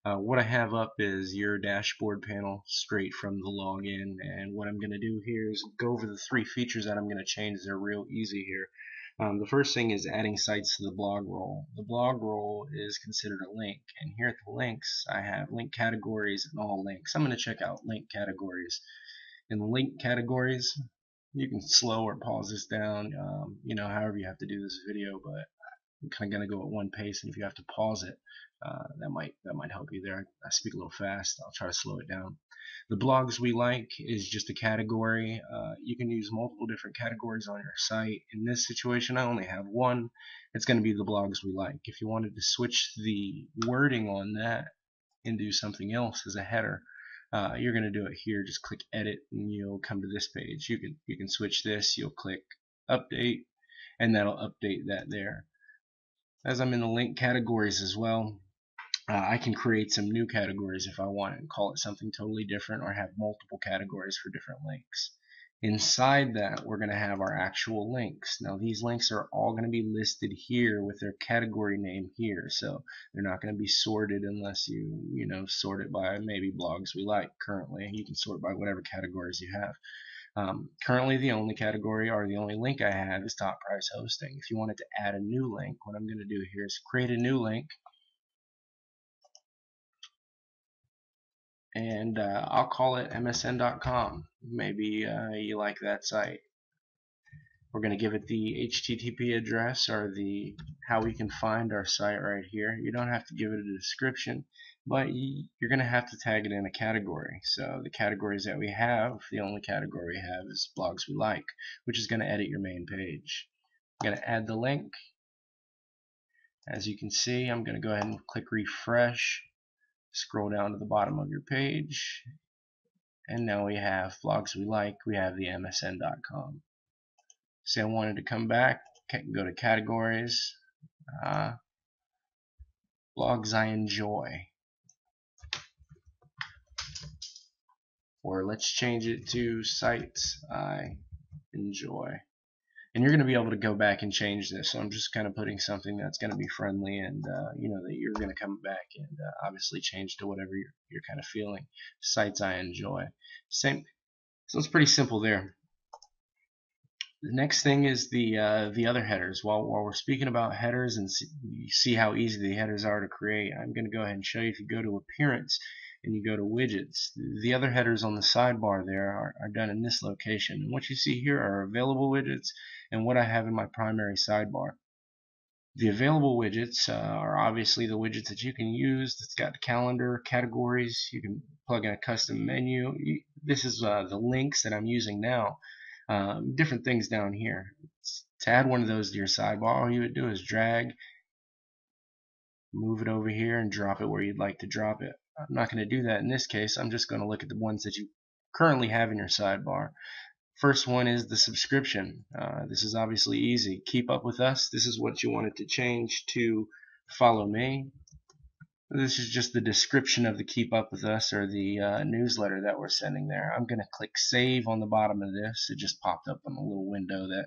What I have up is your dashboard panel straight from the login, and what I'm going to do here is go over the three features that I'm going to change. They're real easy here. The first thing is adding sites to the blog roll. The blog roll is considered a link, and here at the links I have link categories and all links. I'm going to check out link categories. In link categories, you can slow or pause this down, however you have to do this video, but I'm kind of going to go at one pace, and if you have to pause it, that might help you there. I speak a little fast. I'll try to slow it down. The blogs we like is just a category. You can use multiple different categories on your site. In this situation, I only have one. It's going to be the blogs we like. If you wanted to switch the wording on that and do something else as a header, you're going to do it here. Just click edit and you'll come to this page. You can switch this. You'll click update and that'll update that there. As I'm in the link categories as well, I can create some new categories if I want and call it something totally different, or have multiple categories for different links. Inside that, we're going to have our actual links. Now these links are all going to be listed here with their category name here, so they're not going to be sorted unless you sort it by maybe blogs we like. Currently you can sort by whatever categories you have. Currently the only category, or the only link I have, is top price hosting. If you wanted to add a new link, what I'm going to do here is create a new link, and I'll call it msn.com. Maybe you like that site. We're going to give it the HTTP address, or the how we can find our site right here. You don't have to give it a description, but you're going to have to tag it in a category. So the categories that we have, the only category we have is blogs we like, which is going to edit your main page. I'm going to add the link. As you can see, I'm going to go ahead and click refresh, scroll down to the bottom of your page, and now we have blogs we like. We have the msn.com. Say I wanted to come back, go to categories, blogs I enjoy, or let's change it to sites I enjoy. And you're going to be able to go back and change this. So I'm just kind of putting something that's going to be friendly, and that you're going to come back and obviously change to whatever you're kind of feeling. Sites I enjoy. Same. So it's pretty simple there. The next thing is the other headers. While we're speaking about headers and you see how easy the headers are to create, I'm going to go ahead and show you. If you go to Appearance and you go to Widgets, the other headers on the sidebar there are done in this location. And what you see here are available widgets and what I have in my primary sidebar. The available widgets are obviously the widgets that you can use. It's got calendar, categories. You can plug in a custom menu. This is the links that I'm using now. Different things down here. To add one of those to your sidebar, all you would do is drag, move it over here, and drop it where you'd like to drop it. I'm not going to do that in this case. I'm just going to look at the ones that you currently have in your sidebar. First one is the subscription. This is obviously easy. Keep up with us. This is what you wanted to change to follow me. This is just the description of the Keep Up With Us, or the newsletter that we're sending there. I'm going to click Save on the bottom of this. It just popped up on a little window that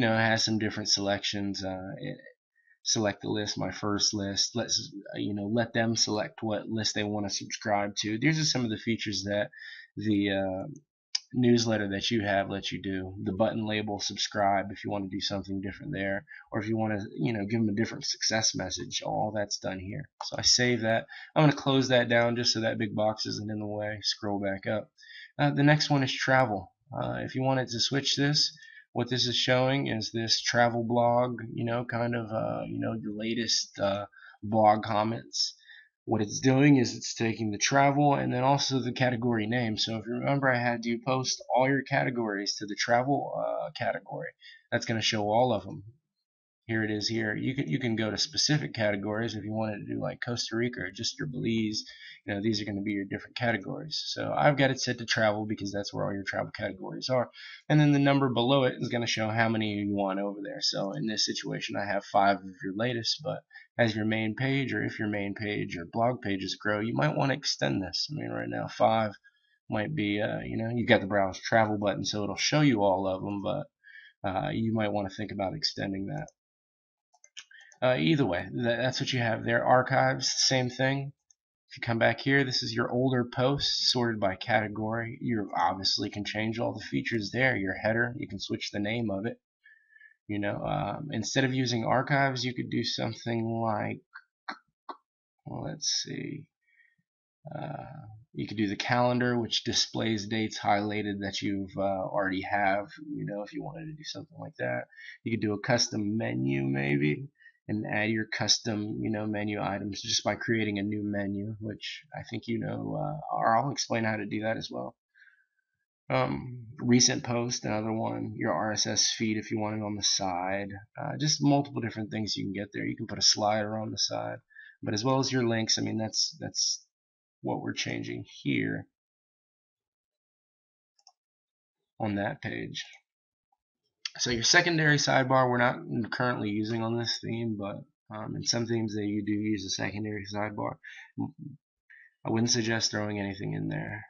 has some different selections. Select the list, my first list. Let them select what list they want to subscribe to. These are some of the features that the newsletter that you have lets you do. The button label subscribe, if you want to do something different there, or if you want to give them a different success message. All that's done here. So I save that. I'm going to close that down just so that big box isn't in the way. Scroll back up. The next one is travel. If you wanted to switch this, what this is showing is this travel blog, the latest blog comments. What it's doing is it's taking the travel and then also the category name. So if you remember, I had you post all your categories to the travel category. That's going to show all of them. Here it is here. You can go to specific categories if you wanted to do like Costa Rica or just your Belize. These are going to be your different categories. So I've got it set to travel because that's where all your travel categories are. And then the number below it is going to show how many you want over there. So in this situation, I have 5 of your latest, but as your main page, or if your main page or blog pages grow, you might want to extend this. I mean, right now 5 might be, you got the browse travel button, so it'll show you all of them, but you might want to think about extending that. Either way, that's what you have there. Archives, same thing. If you come back here, this is your older posts sorted by category. You obviously can change all the features there. Your header, you can switch the name of it. Instead of using archives, you could do something like, well, let's see. You could do the calendar, which displays dates highlighted that you've already have. If you wanted to do something like that, you could do a custom menu maybe, and add your custom menu items just by creating a new menu, which I think or I'll explain how to do that as well. Recent post, another one. Your RSS feed if you want it on the side. Just multiple different things you can get there. You can put a slider on the side, but as well as your links. I mean, that's what we're changing here on that page. So your secondary sidebar we're not currently using on this theme, but in some themes you do use a secondary sidebar. I wouldn't suggest throwing anything in there.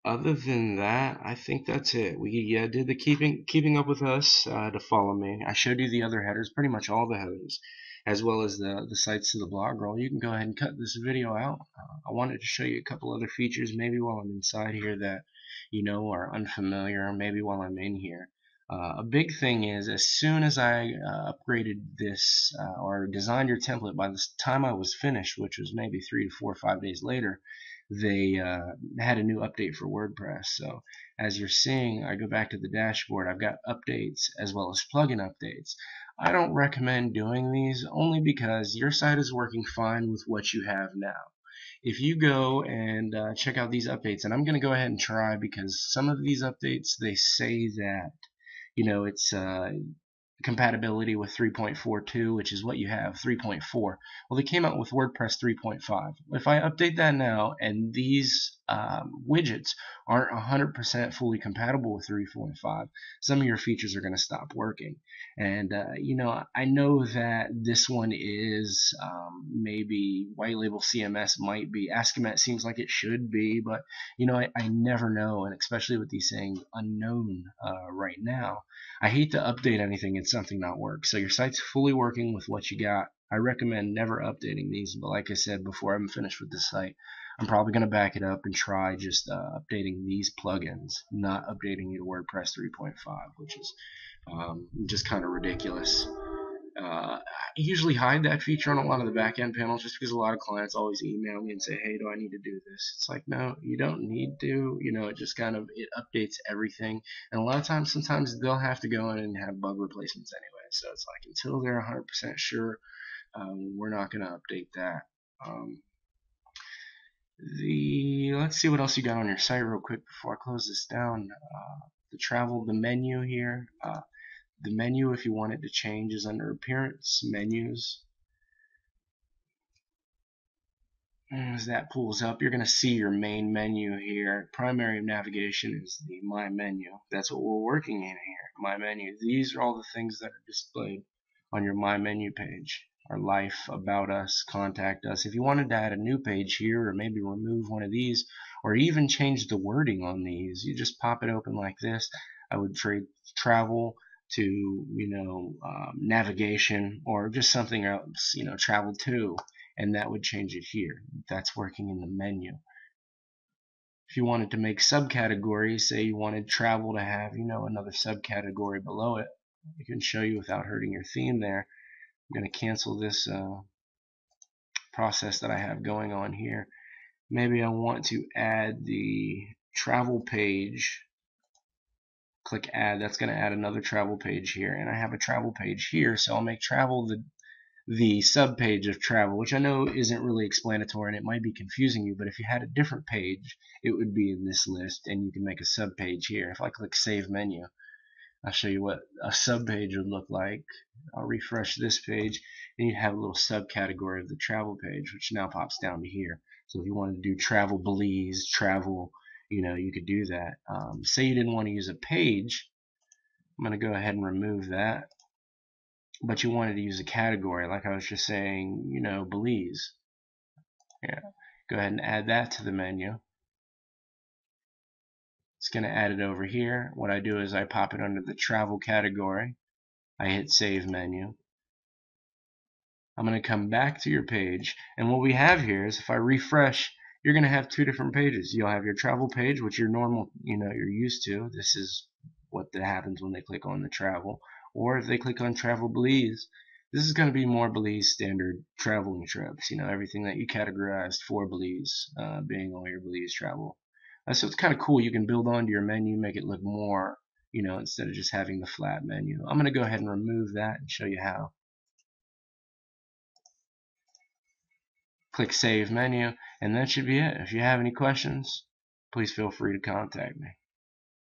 Other than that, I think that's it. We did the keeping up with us to follow me. I showed you the other headers, pretty much all the headers, as well as the sites to the blog roll. You can go ahead and cut this video out. I wanted to show you a couple other features, maybe while I'm inside here that are unfamiliar, maybe while I'm in here. A big thing is, as soon as I upgraded this or designed your template, by the time I was finished, which was maybe 3 to 4 or 5 days later, they had a new update for WordPress. So as you're seeing, I go back to the dashboard. I've got updates as well as plugin updates. I don't recommend doing these only because your site is working fine with what you have now. If you go and check out these updates, and I'm going to go ahead and try, because some of these updates, they say that it's compatibility with 3.42, which is what you have, 3.4. Well, they came out with WordPress 3.5. If I update that now and these widgets aren't 100% fully compatible with 3.5, some of your features are going to stop working. And I know that this one is maybe white label CMS might be. Ask-A-Met seems like it should be, but I never know, and especially with these saying unknown right now. I hate to update anything and something not work. So your site's fully working with what you got. I recommend never updating these, but like I said before, I'm finished with this site. I'm probably going to back it up and try just updating these plugins, not updating it to WordPress 3.5, which is just kind of ridiculous. I usually hide that feature on a lot of the back-end panels just because a lot of clients always email me and say, hey, do I need to do this? It's like, no, you don't need to. It just it updates everything. And a lot of times, sometimes they'll have to go in and have bug replacements anyway. So it's like, until they're 100% sure, we're not going to update that. Let's see what else you got on your site real quick before I close this down. The menu here. The menu, if you want it to change, is under Appearance, Menus. As that pulls up, you're going to see your main menu here. Primary navigation is the My Menu. That's what we're working in here, My Menu. These are all the things that are displayed on your My Menu page. Our Life, About Us, Contact Us. If you wanted to add a new page here, or maybe remove one of these, or even change the wording on these, you just pop it open like this. I would trade travel to navigation, or just something else, travel to, and that would change it here. That's working in the menu. If you wanted to make subcategories, say you wanted travel to have another subcategory below it, I can show you without hurting your theme there. I'm going to cancel this process that I have going on here. Maybe I want to add the travel page. Click add. That's going to add another travel page here, and I have a travel page here, so I'll make travel the sub page of travel, which I know isn't really explanatory and it might be confusing you, but if you had a different page, it would be in this list, and you can make a sub page here. If I click Save Menu, I'll show you what a sub page would look like. I'll refresh this page, and you have a little subcategory of the travel page, which now pops down to here. So if you wanted to do travel Belize, travel, you could do that. Say you didn't want to use a page, I'm going to go ahead and remove that, but you wanted to use a category, like I was just saying, Belize. Yeah, go ahead and add that to the menu. It's going to add it over here. What I do is I pop it under the travel category. I hit Save Menu. I'm going to come back to your page, and what we have here is if I refresh, you're going to have two different pages. You'll have your travel page, which you're normal, you're used to. This is what happens when they click on the travel. Or if they click on Travel Belize, this is going to be more Belize standard traveling trips. Everything that you categorized for Belize, being all your Belize travel. So it's kind of cool. You can build onto your menu, make it look more, instead of just having the flat menu. I'm going to go ahead and remove that and show you how. Click Save Menu, and that should be it. If you have any questions, please feel free to contact me.